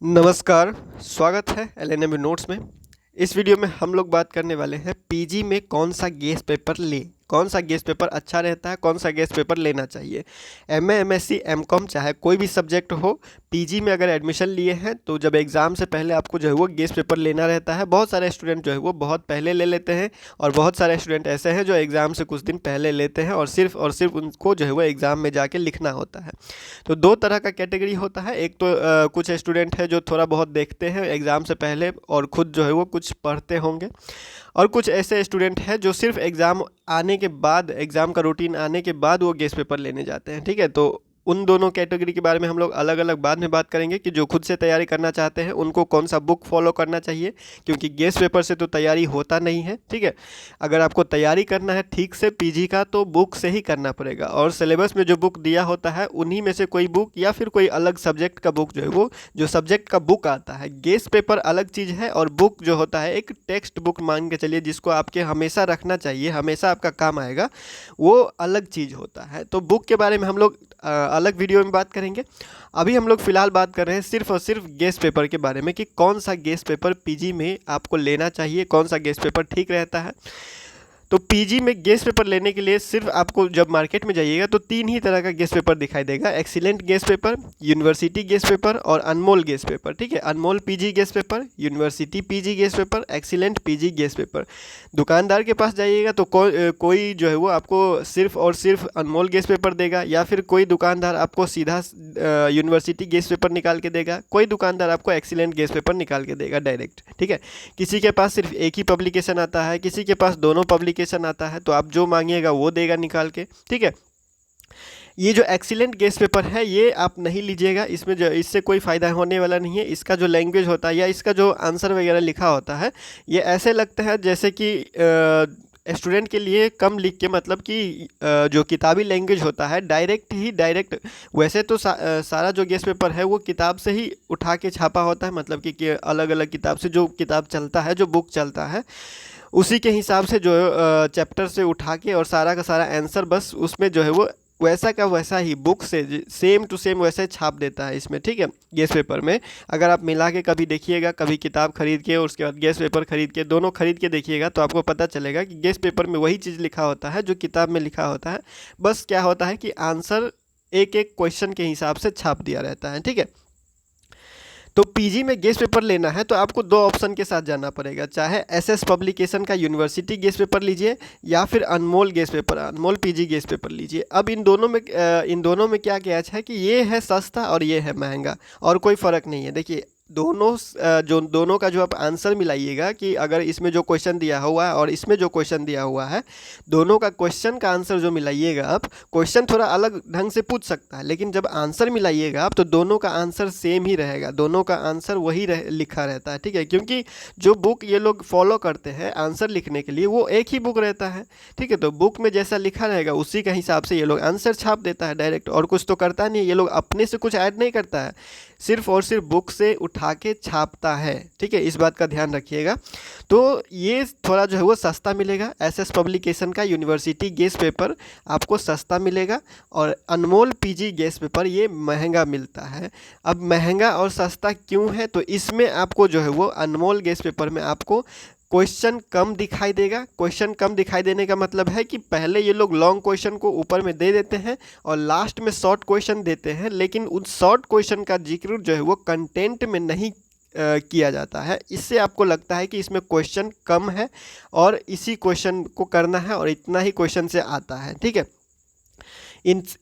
नमस्कार, स्वागत है एलएनएम नोट्स में। इस वीडियो में हम लोग बात करने वाले हैं पीजी में कौन सा गेस्ट पेपर ले, कौन सा गेस्ट पेपर अच्छा रहता है, कौन सा गेस्ट पेपर लेना चाहिए। एमए, एमएससी, एमकॉम चाहे कोई भी सब्जेक्ट हो, पीजी में अगर एडमिशन लिए हैं तो जब एग्ज़ाम से पहले आपको जो है वो गेस्ट पेपर लेना रहता है। बहुत सारे स्टूडेंट जो है वो बहुत पहले ले लेते हैं और बहुत सारे स्टूडेंट ऐसे हैं जो एग्ज़ाम से कुछ दिन पहले लेते हैं और सिर्फ उनको जो है वो एग्ज़ाम में जाके लिखना होता है। तो दो तरह का कैटेगरी होता है। एक तो कुछ स्टूडेंट है जो थोड़ा बहुत देखते हैं एग्ज़ाम से पहले और ख़ुद जो है वो कुछ पढ़ते होंगे, और कुछ ऐसे स्टूडेंट हैं जो सिर्फ एग्ज़ाम आने के बाद, एग्ज़ाम का रूटीन आने के बाद वो गेस्ट पेपर लेने जाते हैं। ठीक है, तो उन दोनों कैटेगरी के बारे में हम लोग अलग अलग बाद में बात करेंगे कि जो खुद से तैयारी करना चाहते हैं उनको कौन सा बुक फॉलो करना चाहिए, क्योंकि गेस्ट पेपर से तो तैयारी होता नहीं है। ठीक है, अगर आपको तैयारी करना है ठीक से पीजी का तो बुक से ही करना पड़ेगा, और सिलेबस में जो बुक दिया होता है उन्हीं में से कोई बुक या फिर कोई अलग सब्जेक्ट का बुक जो है वो, जो सब्जेक्ट का बुक आता है। गेस्ट पेपर अलग चीज़ है और बुक जो होता है एक टेक्स्ट बुक मान के चलिए, जिसको आपके हमेशा रखना चाहिए, हमेशा आपका काम आएगा, वो अलग चीज़ होता है। तो बुक के बारे में हम लोग अलग वीडियो में बात करेंगे। अभी हम लोग फ़िलहाल बात कर रहे हैं सिर्फ और सिर्फ गेस्ट पेपर के बारे में कि कौन सा गेस्ट पेपर पीजी में आपको लेना चाहिए, कौन सा गेस्ट पेपर ठीक रहता है। तो पीजी में गेस्ट पेपर लेने के लिए सिर्फ आपको जब मार्केट में जाइएगा तो तीन ही तरह का गेस्ट पेपर दिखाई देगा: excellent guest paper, university guest paper और अनमोल गेस्ट पेपर। ठीक है, Anmol PG guest paper, university PG guest paper, excellent PG guest paper. दुकानदार के पास जाइएगा तो कोई जो है वो आपको सिर्फ और सिर्फ अनमोल गेस्ट पेपर देगा, या फिर कोई दुकानदार आपको सीधा यूनिवर्सिटी गेस्ट पेपर निकाल के देगा, कोई दुकानदार आपको एक्सीलेंट गेस्ट पेपर निकाल के देगा डायरेक्ट। ठीक है, किसी के पास सिर्फ एक ही पब्लिकेशन आता है, किसी के पास दोनों पब्लिकेशन आता है, तो आप जो मांगिएगा वो देगा निकाल के। ठीक है, ये जो एक्सीलेंट गेस्ट पेपर है ये आप नहीं लीजिएगा, इसमें जो इससे कोई फ़ायदा होने वाला नहीं है। इसका जो लैंग्वेज होता है या इसका जो आंसर वगैरह लिखा होता है, ये ऐसे लगता है जैसे कि स्टूडेंट के लिए कम लिख के, मतलब कि जो किताबी लैंग्वेज होता है डायरेक्ट। वैसे तो सारा जो गेस्ट पेपर है वो किताब से ही उठा के छापा होता है, मतलब कि अलग अलग किताब से जो किताब चलता है, जो बुक चलता है, उसी के हिसाब से जो चैप्टर से उठा के और सारा का सारा आंसर बस उसमें जो है वो वैसा का वैसा ही बुक से सेम टू सेम वैसे छाप देता है इसमें। ठीक है, गेस्ट पेपर में अगर आप मिला के कभी देखिएगा, कभी किताब खरीद के और उसके बाद गेस्ट पेपर खरीद के, दोनों खरीद के देखिएगा, तो आपको पता चलेगा कि गेस्ट पेपर में वही चीज़ लिखा होता है जो किताब में लिखा होता है। बस क्या होता है कि आंसर एक एक क्वेश्चन के हिसाब से छाप दिया रहता है। ठीक है, तो पीजी में गेस्ट पेपर लेना है तो आपको दो ऑप्शन के साथ जाना पड़ेगा, चाहे एसएस पब्लिकेशन का यूनिवर्सिटी गेस्ट पेपर लीजिए या फिर अनमोल गेस्ट पेपर, अनमोल पीजी गेस्ट पेपर लीजिए। अब इन दोनों में क्या कैच है कि ये है सस्ता और ये है महंगा, और कोई फ़र्क नहीं है। देखिए, दोनों का जो आप आंसर मिलाइएगा, कि अगर इसमें जो क्वेश्चन दिया हुआ है और इसमें जो क्वेश्चन दिया हुआ है, दोनों का क्वेश्चन का आंसर जो मिलाइएगा आप, क्वेश्चन थोड़ा अलग ढंग से पूछ सकता है, लेकिन जब आंसर मिलाइएगा आप तो दोनों का आंसर सेम ही रहेगा, दोनों का आंसर वही लिखा रहता है। ठीक है, क्योंकि जो बुक ये लोग फॉलो करते हैं आंसर लिखने के लिए वो एक ही बुक रहता है। ठीक है, तो बुक में जैसा लिखा रहेगा उसी के हिसाब से ये लोग आंसर छाप देता है डायरेक्ट, और कुछ तो करता नहीं है, ये लोग अपने से कुछ ऐड नहीं करता है, सिर्फ और सिर्फ बुक से उठा के छापता है। ठीक है, इस बात का ध्यान रखिएगा। तो ये थोड़ा जो है वो सस्ता मिलेगा, एसएस पब्लिकेशन का यूनिवर्सिटी गेस्ट पेपर आपको सस्ता मिलेगा, और अनमोल पीजी गेस्ट पेपर ये महंगा मिलता है। अब महंगा और सस्ता क्यों है, तो इसमें आपको जो है वो अनमोल गेस्ट पेपर में आपको क्वेश्चन कम दिखाई देगा। क्वेश्चन कम दिखाई देने का मतलब है कि पहले ये लोग लॉन्ग क्वेश्चन को ऊपर में दे देते हैं और लास्ट में शॉर्ट क्वेश्चन देते हैं, लेकिन उन शॉर्ट क्वेश्चन का जिक्र जो है वो कंटेंट में नहीं किया जाता है। इससे आपको लगता है कि इसमें क्वेश्चन कम है और इसी क्वेश्चन को करना है और इतना ही क्वेश्चन से आता है। ठीक है,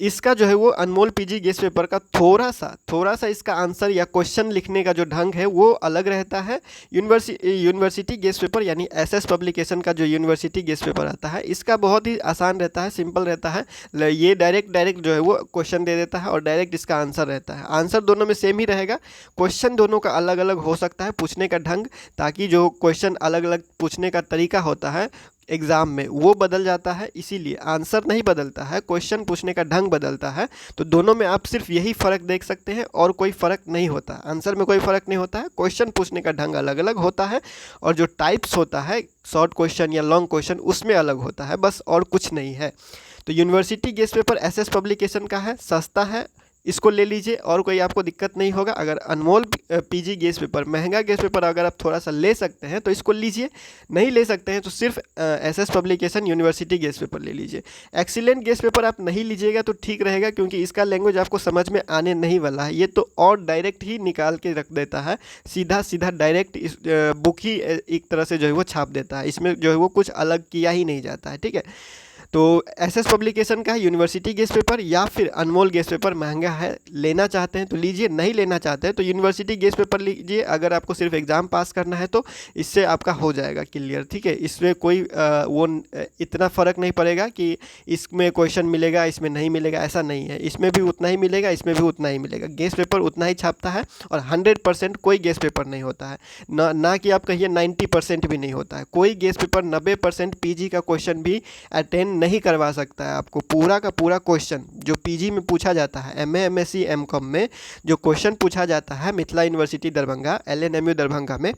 इसका जो है वो अनमोल पीजी गेस्ट पेपर का थोड़ा सा इसका आंसर या क्वेश्चन लिखने का जो ढंग है वो अलग रहता है। यूनिवर्सिटी गेस्ट पेपर यानी एसएस पब्लिकेशन का जो यूनिवर्सिटी गेस्ट पेपर आता है, इसका बहुत ही आसान रहता है, सिंपल रहता है। ये डायरेक्ट जो है वो क्वेश्चन दे देता है और डायरेक्ट इसका आंसर रहता है। आंसर दोनों में सेम ही रहेगा, क्वेश्चन दोनों का अलग अलग हो सकता है पूछने का ढंग, ताकि जो क्वेश्चन अलग अलग पूछने का तरीका होता है एग्ज़ाम में वो बदल जाता है, इसीलिए आंसर नहीं बदलता है, क्वेश्चन पूछने का ढंग बदलता है। तो दोनों में आप सिर्फ यही फ़र्क देख सकते हैं और कोई फ़र्क नहीं होता, आंसर में कोई फ़र्क नहीं होता है, क्वेश्चन पूछने का ढंग अलग अलग होता है और जो टाइप्स होता है शॉर्ट क्वेश्चन या लॉन्ग क्वेश्चन उसमें अलग होता है, बस और कुछ नहीं है। तो university guest paper SS publication का है, सस्ता है, इसको ले लीजिए और कोई आपको दिक्कत नहीं होगा। अगर अनमोल पीजी गेस्ट पेपर, महंगा गेस्ट पेपर अगर आप थोड़ा सा ले सकते हैं तो इसको लीजिए, नहीं ले सकते हैं तो सिर्फ SS publication university guest paper ले लीजिए। एक्सीलेंट गेस्ट पेपर आप नहीं लीजिएगा तो ठीक रहेगा, क्योंकि इसका लैंग्वेज आपको समझ में आने नहीं वाला है। ये तो और डायरेक्ट ही निकाल के रख देता है, सीधा सीधा डायरेक्ट इस बुक ही एक तरह से जो है वो छाप देता है, इसमें जो है वो कुछ अलग किया ही नहीं जाता है, ठीक है। तो एसएस पब्लिकेशन का यूनिवर्सिटी गेस्ट पेपर या फिर अनमोल गेस्ट पेपर महंगा है, लेना चाहते हैं तो लीजिए, नहीं लेना चाहते हैं तो यूनिवर्सिटी गेस्ट पेपर लीजिए। अगर आपको सिर्फ एग्ज़ाम पास करना है तो इससे आपका हो जाएगा क्लियर, ठीक है। इसमें कोई इतना फ़र्क नहीं पड़ेगा कि इसमें क्वेश्चन मिलेगा इसमें नहीं मिलेगा, ऐसा नहीं है। इसमें भी उतना ही मिलेगा, इसमें भी उतना ही मिलेगा। गेस्ट पेपर उतना ही छापता है और 100% कोई गेस्ट पेपर नहीं होता है, ना कि आप कहिए 90% भी नहीं होता है। कोई गेस्ट पेपर 90% पीजी का क्वेश्चन भी अटेंड नहीं करवा सकता है। आपको पूरा का पूरा क्वेश्चन जो पीजी में पूछा जाता है, एमए, एमएससी, एमकॉम में जो क्वेश्चन पूछा जाता है मिथिला यूनिवर्सिटी दरभंगा, एलएनएमयू दरभंगा में,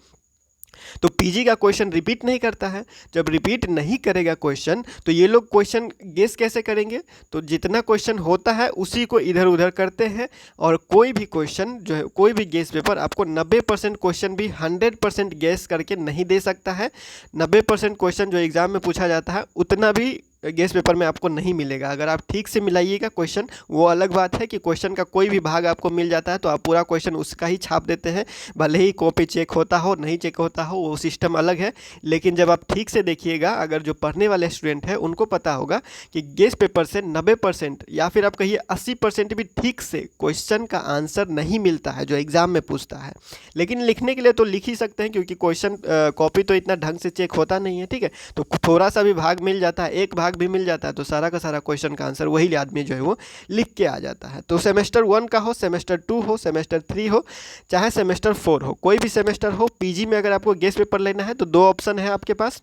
तो पीजी का क्वेश्चन रिपीट नहीं करता है। जब रिपीट नहीं करेगा क्वेश्चन तो ये लोग क्वेश्चन गेस कैसे करेंगे? तो जितना क्वेश्चन होता है उसी को इधर उधर करते हैं, और कोई भी क्वेश्चन जो है, कोई भी गेस पेपर आपको 90% क्वेश्चन भी 100% गेस करके नहीं दे सकता है। 90% क्वेश्चन जो एग्ज़ाम में पूछा जाता है उतना भी गेस्ट पेपर में आपको नहीं मिलेगा। अगर आप ठीक से मिलाइएगा क्वेश्चन, वो अलग बात है कि क्वेश्चन का कोई भी भाग आपको मिल जाता है तो आप पूरा क्वेश्चन उसका ही छाप देते हैं, भले ही कॉपी चेक होता हो नहीं चेक होता हो, वो सिस्टम अलग है। लेकिन जब आप ठीक से देखिएगा, अगर जो पढ़ने वाले स्टूडेंट हैं उनको पता होगा कि गेस्ट पेपर से 90% या फिर आप कहिए 80% भी ठीक से क्वेश्चन का आंसर नहीं मिलता है जो एग्ज़ाम में पूछता है। लेकिन लिखने के लिए तो लिख ही सकते हैं, क्योंकि क्वेश्चन कॉपी तो इतना ढंग से चेक होता नहीं है, ठीक है। तो थोड़ा सा भी भाग मिल जाता है, एक भाग भी मिल जाता है तो सारा का सारा क्वेश्चन का आंसर वही आदमी जो है वो लिख के आ जाता है। तो सेमेस्टर 1 का हो, सेमेस्टर 2 हो, सेमेस्टर 3 हो, चाहे सेमेस्टर 4 हो, कोई भी सेमेस्टर हो, पीजी में अगर आपको गेस्ट पेपर लेना है तो दो ऑप्शन है आपके पास।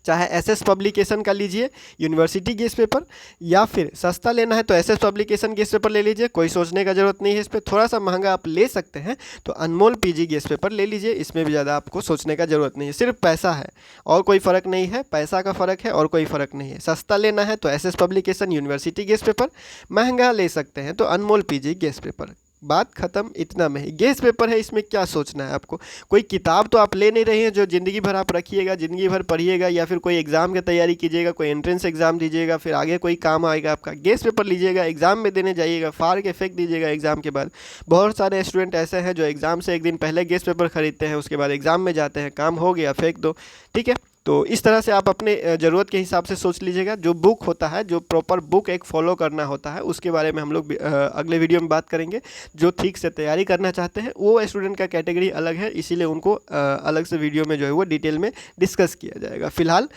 चाहे एसएस पब्लिकेशन का लीजिए यूनिवर्सिटी गेस्ट पेपर, या फिर सस्ता लेना है तो एसएस पब्लिकेशन गेस्ट पेपर ले लीजिए, कोई सोचने का ज़रूरत नहीं है इस पर। थोड़ा सा महंगा आप ले सकते हैं तो अनमोल पीजी गेस्ट पेपर ले लीजिए, इसमें भी ज़्यादा आपको सोचने का ज़रूरत नहीं है, सिर्फ पैसा है और कोई फ़र्क नहीं है, पैसा का फ़र्क है और कोई फ़र्क नहीं है। सस्ता लेना है तो SS publication university guest paper, महंगा ले सकते हैं तो अनमोल पीजी गेस्ट पेपर। बात ख़त्म, इतना में ही। गेस्ट पेपर है, इसमें क्या सोचना है आपको? कोई किताब तो आप ले नहीं रहे हैं जो ज़िंदगी भर आप रखिएगा, ज़िंदगी भर पढ़िएगा, या फिर कोई एग्ज़ाम की तैयारी कीजिएगा, कोई एंट्रेंस एग्ज़ाम दीजिएगा, फिर आगे कोई काम आएगा आपका। गेस्ट पेपर लीजिएगा, एग्ज़ाम में देने जाइएगा, फाड़ के फेंक दीजिएगा एग्ज़ाम के बाद। बहुत सारे स्टूडेंट ऐसे हैं जो एग्ज़ाम से एक दिन पहले गेस्ट पेपर खरीदते हैं, उसके बाद एग्ज़ाम में जाते हैं, काम हो गया फेंक दो, ठीक है। तो इस तरह से आप अपने ज़रूरत के हिसाब से सोच लीजिएगा। जो बुक होता है, जो प्रॉपर बुक एक फॉलो करना होता है, उसके बारे में हम लोग अगले वीडियो में बात करेंगे। जो ठीक से तैयारी करना चाहते हैं वो स्टूडेंट का कैटेगरी अलग है, इसीलिए उनको अलग से वीडियो में जो है वो डिटेल में डिस्कस किया जाएगा। फिलहाल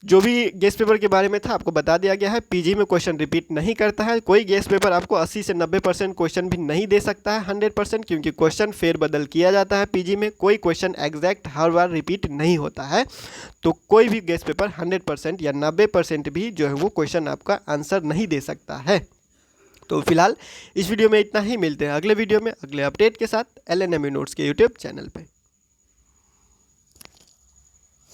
जो भी गेस्ट पेपर के बारे में था आपको बता दिया गया है। पीजी में क्वेश्चन रिपीट नहीं करता है, कोई गेस्ट पेपर आपको 80 से 90% क्वेश्चन भी नहीं दे सकता है 100%, क्योंकि क्वेश्चन फेरबदल किया जाता है पीजी में। कोई क्वेश्चन एग्जैक्ट हर बार रिपीट नहीं होता है, तो कोई भी गेस्ट पेपर 100% या 90% भी जो है वो क्वेश्चन आपका आंसर नहीं दे सकता है। तो फिलहाल इस वीडियो में इतना ही, मिलते हैं अगले वीडियो में अगले अपडेट के साथ LNMU नोट्स के यूट्यूब चैनल पर।